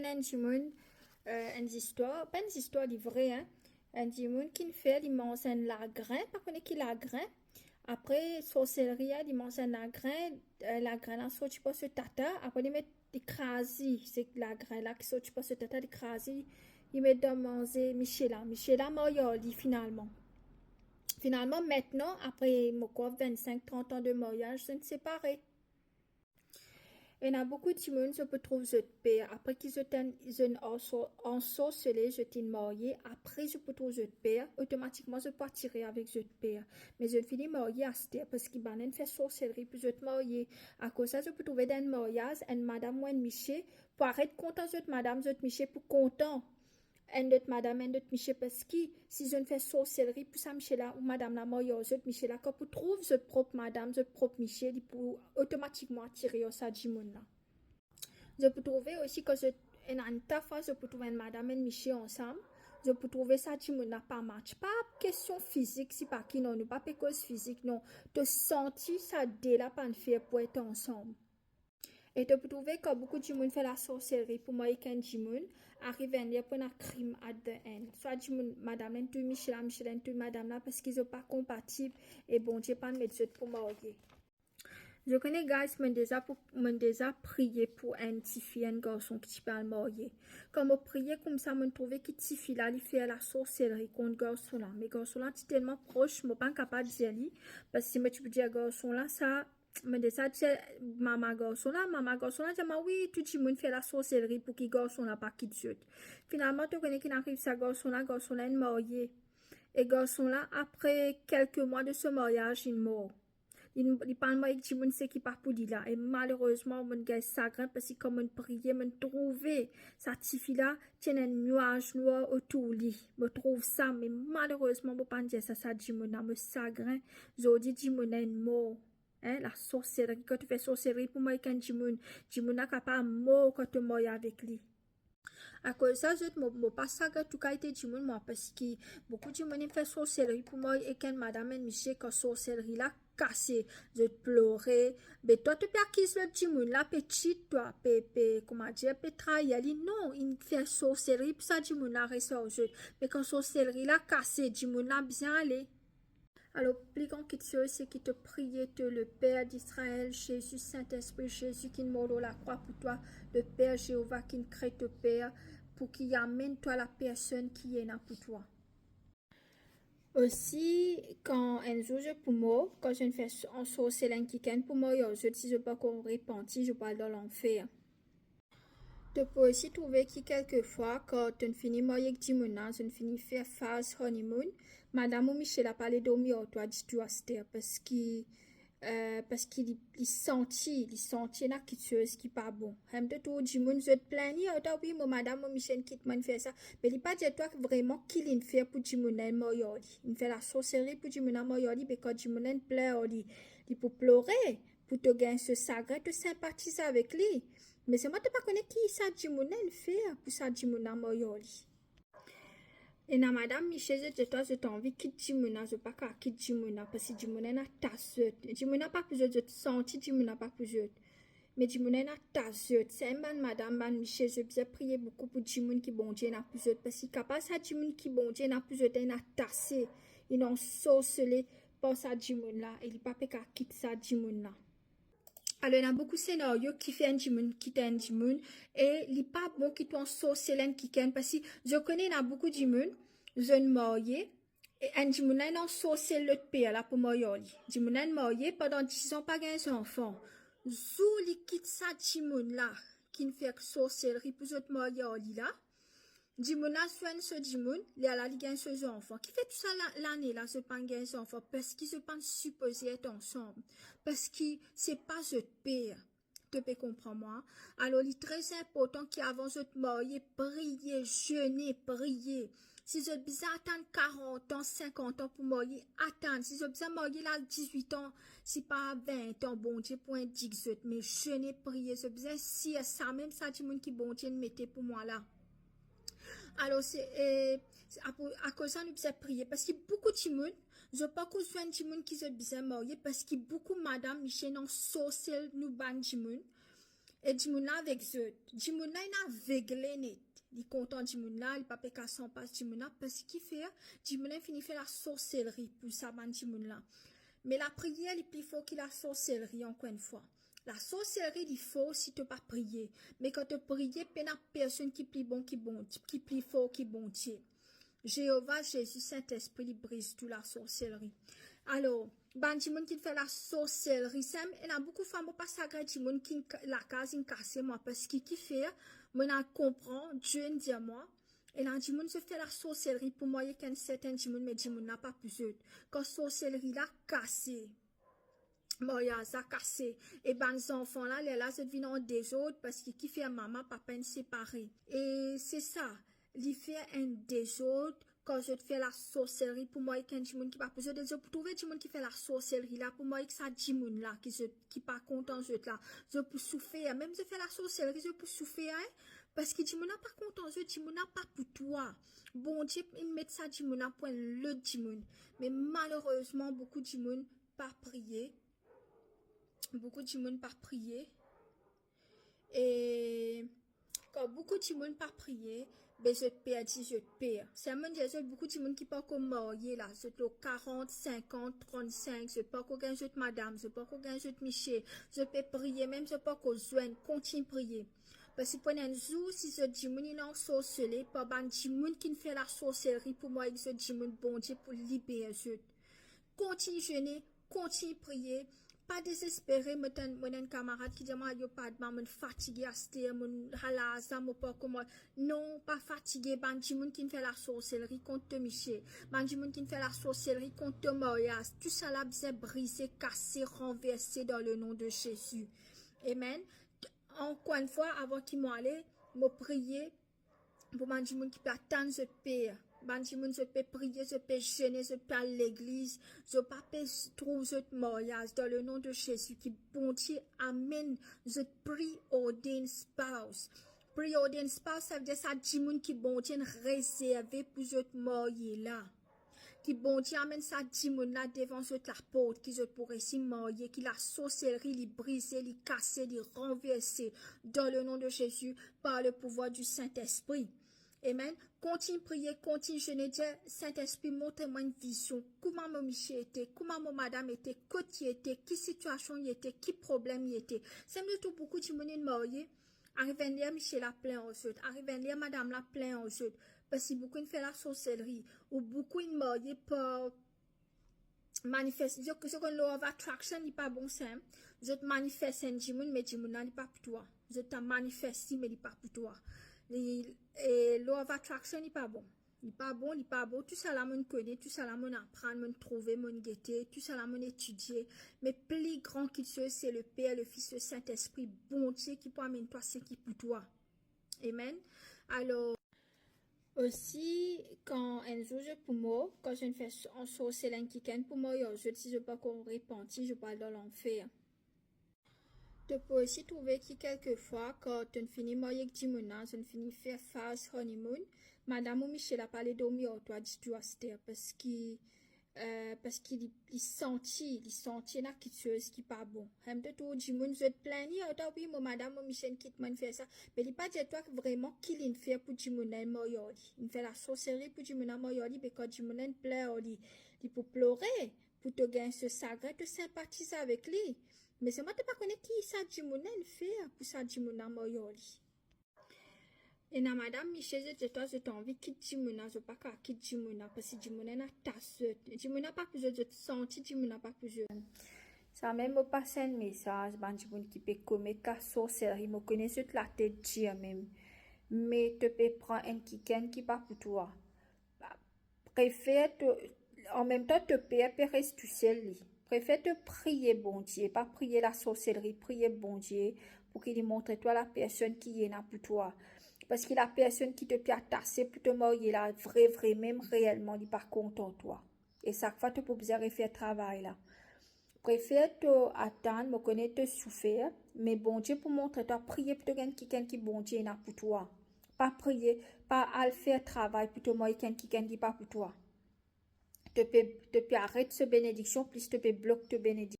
Un Jimoun, une histoire, pas une histoire vraie, hein. Un Jimoun qui fait, il mange un lagrin, pas connaît qui lagrin. Après, sorcellerie, il mange un lagrin là, sorti pas ce tata. Après, il met des crasi, c'est lagrin là qui sorti pas ce tata, des crasi. Il met dans manger Michela Moyoli finalement. Finalement, maintenant, après, 25-30 ans de mariage, je ne séparés. Il y a beaucoup de monde qui peut trouver ce père. Après qu'ils sont ensorcelés, je t'ai marié. Après, je peux trouver ce père. Automatiquement, je partirai avec ce père. Mais je finis marié à Stère parce qu'il m'a fait sorcellerie. Puis je te marier. À cause de ça, je peux trouver dans le mariage, une madame ou un Miché. Pour arrêter content, cette madame, cette Miché, pour content. Un autre madame, un autre Miché, parce que si je ne fais sorcellerie, pour ça, Miché là, ou madame la mariage, cette Miché là, quand vous trouvez cette propre madame, cette propre Miché, il peut automatiquement attirer au Sajimoun là. Je peux trouver aussi que je, une fois, je peux trouver une madame et une Miché ensemble. Je peux trouver Sajimoun n'a pas match. Pas question physique, si pas qui non, pas cause physique, non. De sentir ça dès la pan faire pour être ensemble. Et tu peux trouver que beaucoup de monde fait la sorcellerie pour moi et qu'un Jimoun arrive à dire pour un crime à the end. Soit Jimoun, madame, là, tu Michel, tu madame là parce qu'ils sont pas compatibles et bon Dieu pas de médecin pour marier. Je connais guys, m'ont déjà prié pour un petit fille, un garçon qui parle marié. Quand je priais comme ça, je trouvais que petit fille là, il fait la sorcellerie contre garçon là. Mais garçon là, c'est tellement proche, je ne suis pas capable de dire parce que si tu peux dire garçon là, ça me dit ça, maman garçon là, dit, oui, tout le monde fait la sorcellerie pour que garçon là pas quitte. Finalement, tu connais qu'il arrive ça, garçon là est marié. Et garçon là, après quelques mois de ce mariage, il mort. Il parle avec Jimoun, c'est qui part pour dire là. Et malheureusement, mon gars chagrin parce que comme on priait, on trouvait sa petite fille là, tient un nuage noir autour de lui. Je trouve ça, mais malheureusement, je ne peux pas dire ça, ça Jimoun là, me chagrin. Je dis Jimoun est mort. Hein, la sorcellerie, quand tu fais sorcellerie pour moi, quand Jimoun n'a pas mort quand tu meurs avec lui. À cause de ça, je ne me pas ça que tout cas été du monde, moi, parce que beaucoup de monde fait sorcellerie pour moi et quand madame et monsieur, quand sorcellerie là, cassé, je pleurais. Mais toi, tu peux acquis le petit monde là, petite, toi, comment dire, peut travailler, non, il fait sorcellerie, puis ça, du monde là, reste au jeu. Mais quand sorcellerie là, cassé, du monde là, bien aller. Alors, plus grand quelque chose, c'est qui te priait, le Père d'Israël, Jésus, Saint-Esprit, Jésus qui mort la croix pour toi, le Père Jéhovah qui crée te Père, pour qu'il amène toi la personne qui est là pour toi. Aussi, quand un jour je pour moi, quand je ne fais en sorcellerie qui pour moi, je dis je pas qu'on repentir, je parle dans l'enfer. Tu peux aussi trouver que quelquefois, quand tu finis avec Dimona, tu finis faire phase honeymoon, Madame ou Michel a parlé dormir toi, dis-tu à parce qu'il sentit la quelque chose qui pas bon. Hem de tout du monde je te plaignais oui mon madame ou Michel quitte man fait ça, mais il pas dire toi vraiment qu'il il fait pour du monde moyoli. Il fait la sorcellerie pour du monde moyoli parce que du monde pleure il pour pleurer pour te gagner ce sacré te sympathiser avec lui. Mais c'est moi te pas connaître qui ça du monde fait pour ça du monde moyoli. Et na madame Michel, je t'ai envie de quitter Jimuna, je pas qu'à quitter Jimuna, parce que Jimuna n'a tasse. Jimuna pas plus de senti, Jimuna pas plus de. Mais Jimuna n'a tasse. C'est madame Michel, je vais prier beaucoup pour Jimuna qui bon Dieu n'a plus de, parce que capable ça Jimuna qui bon Dieu n'a plus de, n'a tassé. Ils n'ont sorcelé par ça Jimuna, et il pas qu'à quitter ça Jimuna. Alors, il y a beaucoup de scénarios qui fait un Jimoun, qui est un Jimoun, et il n'est pas bon qui soit sorcelin qui ken, parce que je connais a beaucoup de Jimoun, jeune marié, et un Jimoun là, il a sorcel l'autre père là pour marier. Jimoun là, marié pendant 10 ans, pas un enfant. Zou, il quitte ça Jimoun là, qui ne fait que sorcellerie pour autres marier là. Jimoun a soin ce Jimoun, il a la ligue ce enfant. Qui fait tout ça l'année là, ce pas un enfant, parce qu'ils se pensent supposés être ensemble. Parce que c'est pas ce père. Tu peux comprendre moi. Alors, il est très important qu'avant de te marier, prier, jeûner, prier. Si vous avez besoin d'attendre 40 ans, 50 ans pour marier, attendre. Si vous avez besoin de marier là 18 ans, c'est pas 20 ans, bon Dieu, pour un 18, mais jeûner, prier, si vous avez besoin, si ça, même ça, du monde qui bon Dieu, mettez pour moi là. Alors, c'est à cause de ça, nous devons prier. Parce qu'il y a beaucoup de monde, je ne sais pas qu'on soit un qui se bien marié, parce qu'il y a beaucoup de madame, Michel, non, social, nous ban monde. Et Dimoun avec eux. Dimoun là, il a véglé net. Il est content Dimoun là, il pas qu'à s'en passe Dimoun là, parce qu'il fait, Dimoun là, finit faire la sorcellerie pour ça, ban Dimoun là. Mais la prière, il est plus fort que la sorcellerie, encore une fois. La sorcellerie, il faut si tu pas prier. Mais quand tu pries, il y a personne qui plie bon, qui plie fort, qui bon Dieu. Jéhovah, Jésus, Saint-Esprit, il brise toute la sorcellerie. Alors, ban Dimoun qui fait la sorcellerie, il y a beaucoup de femmes, pas ça, Dimoun qui la case, il casse moi, parce qu'il qui fait, moi, je comprends, Dieu dit à moi, et là, Dimoun se fait la sorcellerie pour moi, il y a un certain Dimoun, mais Dimoun n'a pas plus d'autre. Quand sorcellerie là cassé, Moya, ça cassé. Et ben, les enfants là, les là, se deviennent en désordre parce qu'ils fait maman, papa, une séparés. Et c'est ça. Il fait un désordre quand je fais la sorcellerie. Pour moi, il y a un Dimoun qui pas plus de pour trouver Dimoun qui fait la sorcellerie là. Pour moi, il y a ça Dimoun là qui pas content de là. Je peux souffrir. Même je fais la sorcellerie, je peux souffrir. Hein? Parce que Dimoun n'a pas content, Dimoun n'a pas pour toi. Bon Dieu, il met ça Dimoun à point le Dimoun. Mais malheureusement, beaucoup de Dimoun pas prier. Beaucoup de monde par prier et quand beaucoup de monde par prier ben je perds c'est même dire beaucoup de monde qui pas comme marié là c'est 40 50 35 je pas qu'on gagne madame je pas qu'on gagne Michel je peux prier même je pas qu'on joindre continue prier parce que pendant un jour si je dis mon il en sorcellerie pas ban di monde qui fait la sorcellerie pour moi il se dit mon bon Dieu pour libérer je continue jeûner continue prier pas désespéré, mon camarade qui dit moi yo pas de mon fatigué à sté mon hala ça mo pas comme non pas fatigué bandi moun qui fait la sorcellerie contre Michel bandi moun qui fait la sorcellerie contre Moïse tout ça là c'est brisé cassé renversé dans le nom de Jésus amen encore une fois avant qu'il m'aille me prier pour bandi moun qui peut attendre ce père Bandi moun je peux prier, je peux jeûner, je peux à l'église, je peux trouver ce mariage dans le nom de Jésus qui bon Dieu amen. Je prie ordained spouse. Preordained spouse, ça veut dire ça dit moun qui bon Dieu réservé pour ce mariage là. Qui bon Dieu amène ça dit moun là devant cette la porte qui je pourrais s'y marier, qui la sorcellerie, li briser, li casser, li renverser dans le nom de Jésus par le pouvoir du Saint-Esprit. Amen. Continue prier, continue jeûner, dire Saint-Esprit, montre-moi une vision. Comment mon Michel était, comment mon madame était, côté il était, qui situation il était, qui problème il était. C'est même tout beaucoup de monde marié. Arrive à lire Michel la plein aux autres. Arrive à lire madame la plein aux autres. Parce que beaucoup de fait la sorcellerie. Ou beaucoup de mariés par manifester. Je que law of attraction n'est pas bon simple. Je te manifeste un dimoun, mais dimoun n'est pas pour toi. Je te manifeste, mais il n'est pas pour toi. Et law of attraction n'est pas bon. Il n'est pas bon, il n'est pas bon. Tout ça là, mon connaît, tout ça là, mon apprendre, mon trouver, mon guetter, tout ça là, mon étudier. Mais plus grand qu'il soit, c'est le Père, le Fils, le Saint-Esprit, bon Dieu, qui peut amener toi, c'est qui pour toi. Amen. Alors, aussi, quand un jour je pour moi, quand je ne fais en sorcellerie qui ken pour moi, je dis je pas qu'on repentit, je parle dans l'enfer. Tu peux aussi trouver que quelquefois, quand tu finis marier avec Dimona, tu finis faire phase honeymoon, madame ou Michel a parlé dormir au toi, dis-tu à parce qu'il sentit la chose qui pas bon. Hem de tout Dimon je te plaigner autant oui mon madame ou Michel quitte man faire ça, mais il pas dire toi vraiment qu'il il fait pour Dimona moyoli. Il fait la sorcellerie pour Dimona moyoli parce que Dimona pleure il pour pleurer pour te gagner ce sacré te sympathiser avec lui. Mais c'est moi te pas connaître qui ça Dimona fait pour ça Dimona moyoli. Et na madame Michel, je t'ai envie de quitter Dimona, je pas qu'à quitter Dimona parce que Dimona n'a tasse. Dimona pas plus de sentir, Dimona pas plus. Ça même passe un message, ben Dimona qui peut commettre la sorcellerie, me connaît toute la tête dire même. Mais tu peux prendre un qui pas pour toi. Préfère en même temps te payer rester tout seul. Préfère te prier bon Dieu, pas prier la sorcellerie, prier bon Dieu pour qu'il montre toi la personne qui est là pour toi. Parce que la personne qui te peut tasser pour te marier là, vrai, même réellement, il n'est pas content de toi. Et chaque fois, tu peux besoin de faire travail là. Préfère te attendre, me connaître, te souffrir, mais bon Dieu pour montrer toi, prier pour te gagner quelqu'un qui bon Dieu là pour toi. Pas prier, pas à faire travail pour te marier quelqu'un qui pas pour toi. Tu peux arrêter ce bénédiction, plus tu peux bloquer te bénédiction.